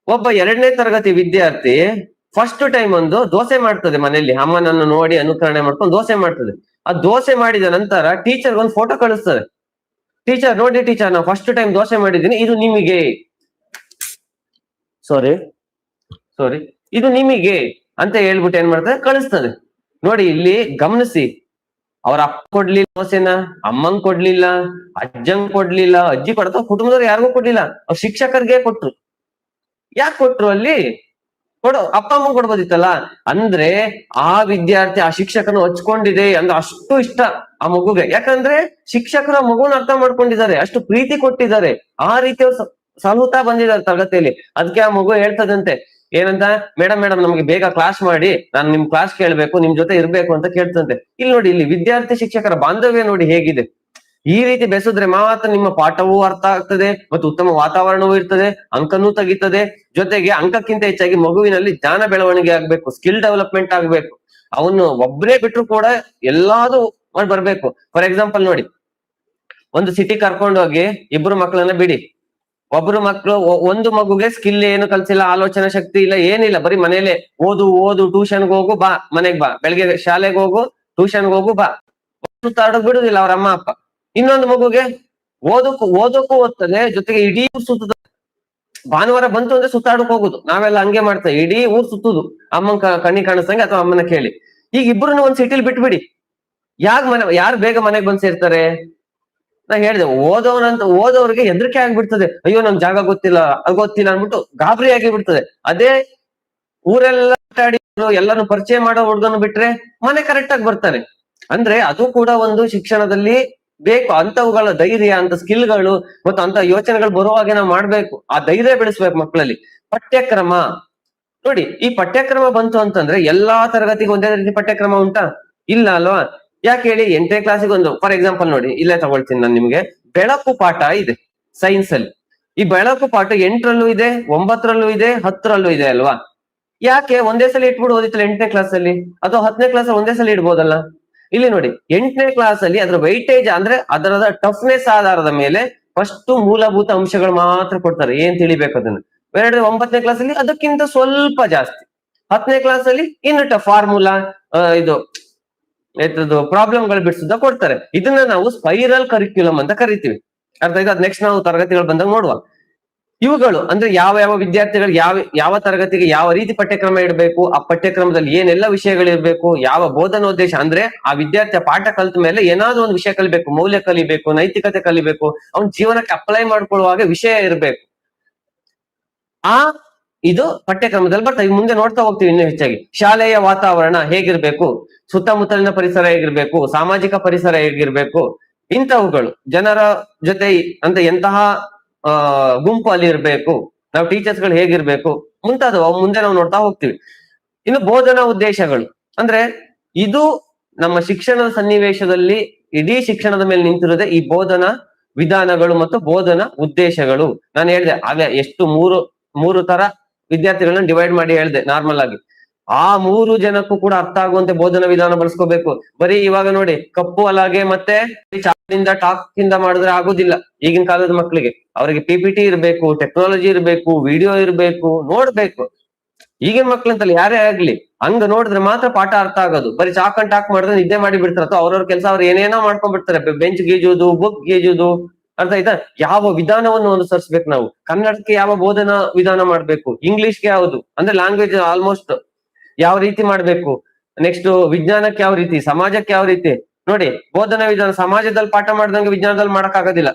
A: ಒಬ್ಬ 2ನೇ ತರಗತಿ ವಿದ್ಯಾರ್ಥಿ ಫಸ್ಟ್ ಟೈಮ್ ಒಂದು ದೋಸೆ ಮಾಡ್ತದೆ ಮನೆಯಲ್ಲಿ, ಅಮ್ಮನನ್ನು ನೋಡಿ ಅನುಕರಣೆ ಮಾಡ್ಕೊಂಡು ದೋಸೆ ಮಾಡ್ತದೆ. ಆ ದೋಸೆ ಮಾಡಿದ ನಂತರ ಟೀಚರ್ ಒಂದು ಫೋಟೋ ಕಳಿಸ್ತದೆ. ಟೀಚರ್ ನೋಡಿ ಟೀಚರ್, ನಾನು ಫಸ್ಟ್ ಟೈಮ್ ದೋಸೆ ಮಾಡಿದ್ದೀನಿ, ಇದು ನಿಮಗೆ, ಸಾರಿ ಇದು ನಿಮಗೆ ಅಂತ ಹೇಳ್ಬಿಟ್ಟು ಏನ್ ಮಾಡ್ತದೆ, ಕಳಿಸ್ತದೆ. ನೋಡಿ ಇಲ್ಲಿ ಗಮನಿಸಿ, ಅವ್ರ ಅಪ್ಪ ಕೊಡ್ಲಿಲ್ಲ ದೋಸೆನ, ಅಮ್ಮಂಗ್ ಕೊಡ್ಲಿಲ್ಲ, ಅಜ್ಜಂಗ್ ಕೊಡ್ಲಿಲ್ಲ, ಅಜ್ಜಿ ಕೊಡ್ತಾವ, ಕುಟುಂಬದವ್ರು ಯಾರಿಗೂ ಕೊಡ್ಲಿಲ್ಲ, ಅವ್ರ ಶಿಕ್ಷಕರಿಗೆ ಕೊಟ್ರು. ಯಾಕೆ ಕೊಟ್ರು? ಅಲ್ಲಿ ಅಪ್ಪ ಅಮ್ಮ ಕೊಡ್ಬೋದಿತ್ತಲ್ಲ. ಅಂದ್ರೆ ಆ ವಿದ್ಯಾರ್ಥಿ ಆ ಶಿಕ್ಷಕನು ಹಚ್ಕೊಂಡಿದೆ ಅಂದ್ರೆ ಅಷ್ಟು ಇಷ್ಟ ಆ ಮಗುಗೆ. ಯಾಕಂದ್ರೆ ಶಿಕ್ಷಕರು ಆ ಮಗುನ ಅರ್ಥ ಮಾಡ್ಕೊಂಡಿದ್ದಾರೆ, ಅಷ್ಟು ಪ್ರೀತಿ ಕೊಟ್ಟಿದ್ದಾರೆ, ಆ ರೀತಿ ಸಲಹುತ್ತಾ ಬಂದಿದ್ದಾರೆ ತರಗತಿಯಲ್ಲಿ. ಅದಕ್ಕೆ ಆ ಮಗು ಹೇಳ್ತದಂತೆ, ಏನಂತ, ಮೇಡಮ್ ನಮ್ಗೆ ಬೇಗ ಕ್ಲಾಸ್ ಮಾಡಿ, ನಾನು ನಿಮ್ ಕ್ಲಾಸ್ ಕೇಳ್ಬೇಕು, ನಿಮ್ ಜೊತೆ ಇರ್ಬೇಕು ಅಂತ ಕೇಳ್ತಂತೆ. ಇಲ್ಲಿ ನೋಡಿ, ಇಲ್ಲಿ ವಿದ್ಯಾರ್ಥಿ ಶಿಕ್ಷಕರ ಬಾಂಧವ್ಯ ನೋಡಿ ಹೇಗಿದೆ. ಈ ರೀತಿ ಬೆಳೆಸಿದ್ರೆ ಮಾತ್ರ ನಿಮ್ಮ ಪಾಠವೂ ಅರ್ಥ ಆಗ್ತದೆ ಮತ್ತು ಉತ್ತಮ ವಾತಾವರಣವೂ ಇರ್ತದೆ, ಅಂಕನೂ ತೆಗಿತದೆ. ಜೊತೆಗೆ ಅಂಕಕ್ಕಿಂತ ಹೆಚ್ಚಾಗಿ ಮಗುವಿನಲ್ಲಿ ಜ್ಞಾನ ಬೆಳವಣಿಗೆ ಆಗ್ಬೇಕು, ಸ್ಕಿಲ್ ಡೆವಲಪ್ಮೆಂಟ್ ಆಗ್ಬೇಕು. ಅವನು ಒಬ್ಬರೇ ಬಿಟ್ರು ಕೂಡ ಎಲ್ಲಾದು ಮಾಡಿ ಬರ್ಬೇಕು. ಫಾರ್ ಎಕ್ಸಾಂಪಲ್ ನೋಡಿ, ಒಂದು ಸಿಟಿ ಕರ್ಕೊಂಡು ಹೋಗಿ ಇಬ್ರು ಮಕ್ಕಳನ್ನ ಬಿಡಿ. ಒಂದು ಮಗುಗೆ ಸ್ಕಿಲ್ ಏನು ಕಲ್ಸಿಲ್ಲ, ಆಲೋಚನಾ ಶಕ್ತಿ ಇಲ್ಲ, ಏನಿಲ್ಲ, ಬರೀ ಮನೇಲೆ ಓದು ಟ್ಯೂಷನ್ಗೆ ಹೋಗು ಬಾ, ಮನೆಗ್ ಬಾ, ಬೆಳಿಗ್ಗೆ ಶಾಲೆಗೆ ಹೋಗು, ಟ್ಯೂಷನ್ಗೆ ಹೋಗು ಬಾ, ಸುತ್ತಾಡೋಕ್ ಬಿಡುದಿಲ್ಲ ಅವ್ರ ಅಮ್ಮ ಅಪ್ಪ. ಇನ್ನೊಂದು ಮಗುಗೆ ಓದಕ್ಕೂ ಓದ್ತದೆ, ಜೊತೆಗೆ ಇಡೀ ಊರ್ ಸುತ್ತದ. ಭಾನುವಾರ ಬಂತು ಅಂದ್ರೆ ಸುತ್ತಾಡಕ್ ಹೋಗುದು, ನಾವೆಲ್ಲ ಹಂಗೆ ಮಾಡ್ತೇವೆ, ಇಡೀ ಊರ್ ಸುತ್ತುದು ಅಮ್ಮನ್ ಕಣ್ಣಿ ಕಾಣಿಸ್ತಂಗೆ ಅಥವಾ ಅಮ್ಮನ ಕೇಳಿ. ಈಗ ಇಬ್ರು ಒಂದ್ ಸಿಟಿಲಿ ಬಿಟ್ಬಿಡಿ, ಯಾರು ಬೇಗ ಮನೆಗ್ ಬಂದ್ ಸೇರ್ತಾರೆ? ನಾ ಹೇಳಿದೆ, ಓದೋರ್ಗೆ ಹೆದರಿಕೆ ಆಗ್ಬಿಡ್ತದೆ, ಅಯ್ಯೋ ನಮ್ ಜಾಗ ಗೊತ್ತಿಲ್ಲ ಅನ್ಬಿಟ್ಟು ಗಾಬರಿ ಆಗಿ ಬಿಡ್ತದೆ. ಅದೇ ಊರೆಲ್ಲ ಆಟಾಡಿ ಎಲ್ಲಾನು ಪರಿಚಯ ಮಾಡೋ ಹುಡ್ಗನು ಬಿಟ್ರೆ ಮನೆ ಕರೆಕ್ಟ್ ಆಗಿ ಬರ್ತಾನೆ. ಅಂದ್ರೆ ಅದು ಕೂಡ ಒಂದು ಶಿಕ್ಷಣದಲ್ಲಿ ಬೇಕು, ಅಂತವುಗಳ ಧೈರ್ಯ, ಅಂತ ಸ್ಕಿಲ್ಗಳು ಮತ್ತು ಅಂತ ಯೋಚನೆಗಳು ಬರುವಾಗೆ ನಾವು ಮಾಡ್ಬೇಕು. ಆ ಧೈರ್ಯ ಬೆಳೆಸ್ಬೇಕು ಮಕ್ಕಳಲ್ಲಿ. ಪಠ್ಯಕ್ರಮ ನೋಡಿ, ಈ ಪಠ್ಯಕ್ರಮ ಬಂತು ಅಂತಂದ್ರೆ ಎಲ್ಲಾ ತರಗತಿಗೆ ಒಂದೇ ರೀತಿ ಪಠ್ಯಕ್ರಮ ಉಂಟಾ? ಇಲ್ಲ ಅಲ್ವಾ? ಯಾಕೆ ಹೇಳಿ, 8ನೇ ಕ್ಲಾಸಿಗೆ ಒಂದು, ಫಾರ್ ಎಕ್ಸಾಂಪಲ್ ನೋಡಿ, ಇಲ್ಲೇ ತಗೊಳ್ತೀನಿ ನಾನು ನಿಮ್ಗೆ. ಬೆಳಕು ಪಾಠ ಇದೆ ಸೈನ್ಸ್ ಅಲ್ಲಿ. ಈ ಬೆಳಕು ಪಾಠ 8ರಲ್ಲೂ ಇದೆ, 9ರಲ್ಲೂ ಇದೆ, 10ರಲ್ಲೂ ಇದೆ ಅಲ್ವಾ? ಯಾಕೆ ಒಂದೇ ಸಲ ಇಟ್ಬಿಡು ಓದಿತ್ತಲ್ಲ 8ನೇ ಕ್ಲಾಸ್ ಅಲ್ಲಿ, ಅಥವಾ 10ನೇ ಕ್ಲಾಸ್ ಒಂದೇ ಸಲ ಇಡ್ಬೋದಲ್ಲ? ಇಲ್ಲಿ ನೋಡಿ, 8ನೇ ಕ್ಲಾಸ್ ಅಲ್ಲಿ ಅದರ ವೈಟೇಜ್ ಅಂದ್ರೆ ಅದರದ ಟಫ್ನೆಸ್ ಆಧಾರದ ಮೇಲೆ ಫಸ್ಟ್ ಮೂಲಭೂತ ಅಂಶಗಳು ಮಾತ್ರ ಕೊಡ್ತಾರೆ, ಏನ್ ತಿಳಿಬೇಕು ಅದನ್ನ. 9ನೇ ಕ್ಲಾಸ್ ಅಲ್ಲಿ ಅದಕ್ಕಿಂತ ಸ್ವಲ್ಪ ಜಾಸ್ತಿ, 10ನೇ ಕ್ಲಾಸ್ ಅಲ್ಲಿ ಇನ್ನು ಫಾರ್ಮುಲಾ, ಪ್ರಾಬ್ಲಮ್ಗಳು ಬಿಡಿಸುದ ಕೊಡ್ತಾರೆ. ಇದನ್ನ ನಾವು ಸ್ಪೈರಲ್ ಕರಿಕ್ಯುಲಮ್ ಅಂತ ಕರಿತೀವಿ. ಅರ್ಥ ಆಯ್ತು? ಅದ್ ನೆಕ್ಸ್ಟ್ ನಾವು ತರಗತಿಗಳು ಬಂದಾಗ ನೋಡುವ. ಇವುಗಳು ಅಂದ್ರೆ ಯಾವ ವಿದ್ಯಾರ್ಥಿಗಳು ಯಾವ ತರಗತಿಗೆ ಯಾವ ರೀತಿ ಪಠ್ಯಕ್ರಮ ಇಡಬೇಕು, ಆ ಪಠ್ಯಕ್ರಮದಲ್ಲಿ ಏನೆಲ್ಲ ವಿಷಯಗಳಿರ್ಬೇಕು, ಯಾವ ಬೋಧನೋದ್ದೇಶ, ಅಂದ್ರೆ ಆ ವಿದ್ಯಾರ್ಥಿಯ ಪಾಠ ಕಲಿತ ಮೇಲೆ ಏನಾದ್ರೂ ಒಂದು ವಿಷಯ ಕಲಿಬೇಕು, ಮೌಲ್ಯ ಕಲಿಬೇಕು, ನೈತಿಕತೆ ಕಲಿಬೇಕು, ಅವನ ಜೀವನಕ್ಕೆ ಅಪ್ಲೈ ಮಾಡ್ಕೊಳ್ಳುವಾಗ ವಿಷಯ ಇರಬೇಕು. ಇದು ಪಠ್ಯಕ್ರಮದಲ್ಲಿ ಬರ್ತದೆ. ಮುಂದೆ ನೋಡ್ತಾ ಹೋಗ್ತೀವಿ ಇನ್ನೂ ಹೆಚ್ಚಾಗಿ. ಶಾಲೆಯ ವಾತಾವರಣ ಹೇಗಿರ್ಬೇಕು, ಸುತ್ತಮುತ್ತಲಿನ ಪರಿಸರ ಹೇಗಿರ್ಬೇಕು, ಸಾಮಾಜಿಕ ಪರಿಸರ ಹೇಗಿರ್ಬೇಕು, ಇಂಥವುಗಳು, ಜನರ ಜೊತೆ ಅಂತ ಎಂತಹ ಗುಂಪು ಅಲ್ಲಿ ಇರ್ಬೇಕು, ನಾವು ಟೀಚರ್ಸ್ ಗಳು ಹೇಗಿರ್ಬೇಕು, ಮುಂತಾದವು ಮುಂದೆ ನಾವು ನೋಡ್ತಾ ಹೋಗ್ತೀವಿ. ಇನ್ನು ಬೋಧನಾ ಉದ್ದೇಶಗಳು ಅಂದ್ರೆ ಇದು ನಮ್ಮ ಶಿಕ್ಷಣದ ಸನ್ನಿವೇಶದಲ್ಲಿ ಇಡೀ ಶಿಕ್ಷಣದ ಮೇಲೆ ನಿಂತಿರೋದೆ ಈ ಬೋಧನಾ ವಿಧಾನಗಳು ಮತ್ತು ಬೋಧನಾ ಉದ್ದೇಶಗಳು. ನಾನು ಹೇಳಿದೆ ಅವೇ ಎಷ್ಟು ಮೂರು ತರ ವಿದ್ಯಾರ್ಥಿಗಳನ್ನ ಡಿವೈಡ್ ಮಾಡಿ ಹೇಳಿದೆ ನಾರ್ಮಲ್ ಆಗಿ. ಆ 3 ಜನಕ್ಕೂ ಕೂಡ ಅರ್ಥ ಆಗುವಂತೆ ಬೋಧನಾ ವಿಧಾನ ಬಳಸ್ಕೋಬೇಕು. ಬರೀ ಇವಾಗ ನೋಡಿ, ಕಪ್ಪು ಅಲಾಗೆ ಮತ್ತೆ ಚಾಲಿಂದ ಟಾಕ್ ಇಂದ ಮಾಡಿದ್ರೆ ಆಗುದಿಲ್ಲ. ಈಗಿನ ಕಾಲದ ಮಕ್ಕಳಿಗೆ ಅವರಿಗೆ PPT ಇರ್ಬೇಕು, ಟೆಕ್ನಾಲಜಿ ಇರ್ಬೇಕು, ವಿಡಿಯೋ ಇರ್ಬೇಕು, ನೋಡ್ಬೇಕು. ಈಗಿನ ಮಕ್ಳಂತಲ್ಲ ಯಾರೇ ಆಗ್ಲಿ, ಹಂಗ ನೋಡಿದ್ರೆ ಮಾತ್ರ ಪಾಠ ಅರ್ಥ ಆಗೋದು. ಬರೀ ಟಾಕ್ ಮಾಡಿದ್ರೆ ನಿದ್ದೆ ಮಾಡಿ ಬಿಡ್ತಾರ, ಅಥವಾ ಅವ್ರವ್ರ ಕೆಲಸ ಅವ್ರು ಏನೇನೋ ಮಾಡ್ಕೊಂಡ್ಬಿಡ್ತಾರೆ. ಬೆಂಚ್ ಗೀಜುದು, ಬುಕ್ ಗೀಜುದು, ಅರ್ಥ ಆಯ್ತಾ? ಯಾವ ವಿಧಾನವನ್ನು ಅನುಸರಿಸ್ಬೇಕು ನಾವು, ಕನ್ನಡಕ್ಕೆ ಯಾವ ಬೋಧನಾ ವಿಧಾನ ಮಾಡ್ಬೇಕು, ಇಂಗ್ಲಿಷ್ಗೆ ಯಾವುದು ಅಂದ್ರೆ ಲ್ಯಾಂಗ್ವೇಜ್ ಆಲ್ಮೋಸ್ಟ್ ಯಾವ ರೀತಿ ಮಾಡ್ಬೇಕು, ನೆಕ್ಸ್ಟ್ ವಿಜ್ಞಾನಕ್ಕೆ ಯಾವ ರೀತಿ, ಸಮಾಜಕ್ಕೆ ಯಾವ ರೀತಿ. ನೋಡಿ, ಬೋಧನಾ ವಿಧಾನ ಸಮಾಜದಲ್ಲಿ ಪಾಠ ಮಾಡ್ದಂಗೆ ವಿಜ್ಞಾನದಲ್ಲಿ ಮಾಡಕ್ ಆಗೋದಿಲ್ಲ.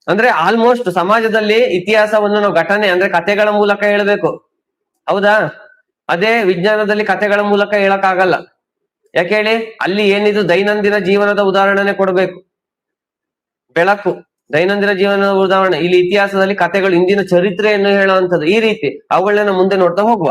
A: ಅಂದ್ರೆ ಆಲ್ಮೋಸ್ಟ್ ಸಮಾಜದಲ್ಲಿ ಇತಿಹಾಸವನ್ನು ನಾವು ಘಟನೆ ಅಂದ್ರೆ ಕಥೆಗಳ ಮೂಲಕ ಹೇಳ್ಬೇಕು, ಹೌದಾ? ಅದೇ ವಿಜ್ಞಾನದಲ್ಲಿ ಕಥೆಗಳ ಮೂಲಕ ಹೇಳಕ್ ಆಗಲ್ಲ. ಯಾಕೆ ಹೇಳಿ? ಅಲ್ಲಿ ಏನಿದು ದೈನಂದಿನ ಜೀವನದ ಉದಾಹರಣೆ ಕೊಡ್ಬೇಕು, ಬೆಳಕು ದೈನಂದಿನ ಜೀವನದ ಉದಾಹರಣೆ. ಇಲ್ಲಿ ಇತಿಹಾಸದಲ್ಲಿ ಕಥೆಗಳು, ಇಂದಿನ ಚರಿತ್ರೆಯನ್ನು ಹೇಳುವಂಥದ್ದು, ಈ ರೀತಿ ಅವುಗಳನ್ನ ಮುಂದೆ ನೋಡ್ತಾ ಹೋಗುವ.